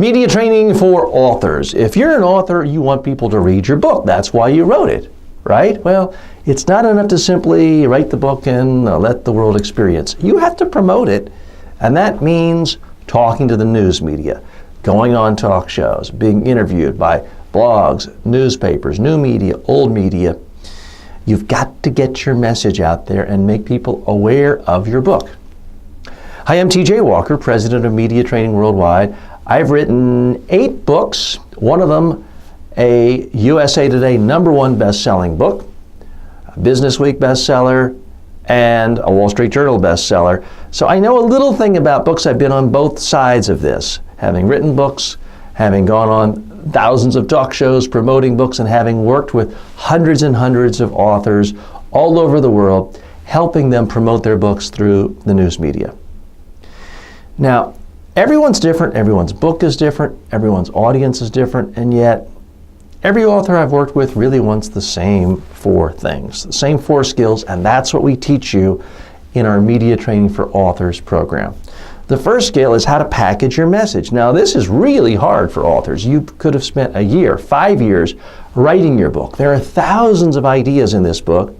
Media training for authors. If you're an author, you want people to read your book. That's why you wrote it, right? Well, it's not enough to simply write the book and let the world experience. You have to promote it, and that means talking to the news media, going on talk shows, being interviewed by blogs, newspapers, new media, old media. You've got to get your message out there and make people aware of your book. Hi, I'm TJ Walker, president of Media Training Worldwide. I've written 8 books, one of them a USA Today #1 best-selling book, a Business Week bestseller, and a Wall Street Journal bestseller. So I know a little thing about books. I've been on both sides of this, having written books, having gone on thousands of talk shows promoting books, and having worked with hundreds and hundreds of authors all over the world, helping them promote their books through the news media. Now, everyone's different, everyone's book is different, everyone's audience is different, and yet every author I've worked with really wants the same 4 things, the same 4 skills, and that's what we teach you in our Media Training for Authors program. The first skill is how to package your message. Now, this is really hard for authors. You could have spent a year, 5 years, writing your book. There are thousands of ideas in this book,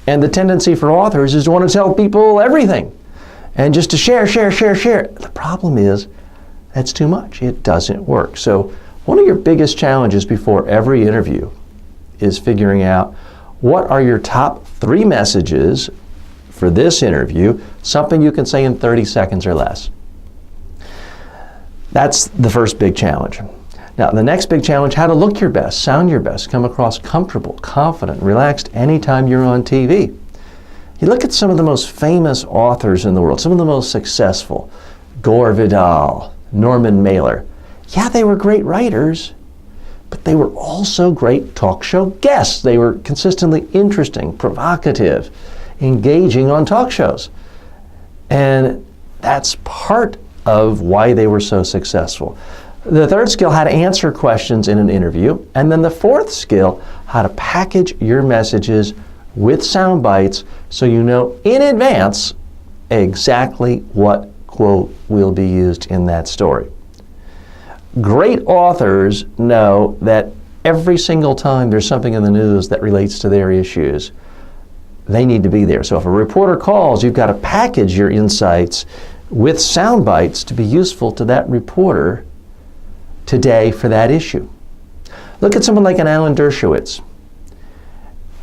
and the tendency for authors is to want to tell people everything and just to share. The problem is that's too much. It doesn't work. So one of your biggest challenges before every interview is figuring out what are your top 3 messages for this interview, something you can say in 30 seconds or less. That's the first big challenge. Now, the next big challenge, how to look your best, sound your best, come across comfortable, confident, relaxed anytime you're on TV. You look at some of the most famous authors in the world, some of the most successful, Gore Vidal, Norman Mailer. Yeah, they were great writers, but they were also great talk show guests. They were consistently interesting, provocative, engaging on talk shows. And that's part of why they were so successful. The third skill, how to answer questions in an interview. And then the fourth skill, how to package your messages with sound bites so you know in advance exactly what quote will be used in that story. Great authors know that every single time there's something in the news that relates to their issues, they need to be there. So if a reporter calls, you've got to package your insights with sound bites to be useful to that reporter today for that issue. Look at someone like an Alan Dershowitz.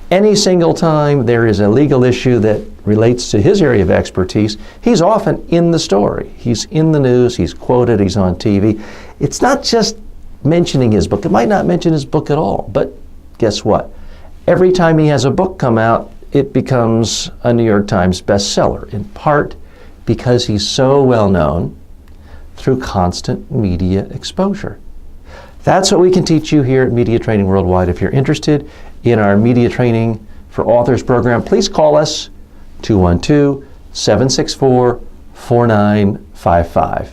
Any single time there is a legal issue that relates to his area of expertise, he's often in the story. He's in the news, he's quoted, he's on TV. It's not just mentioning his book. It might not mention his book at all, but guess what? Every time he has a book come out, it becomes a New York Times bestseller, in part because he's so well known through constant media exposure. That's what we can teach you here at Media Training Worldwide. If you're interested in our Media Training for Authors program, please call us 212-764-4955.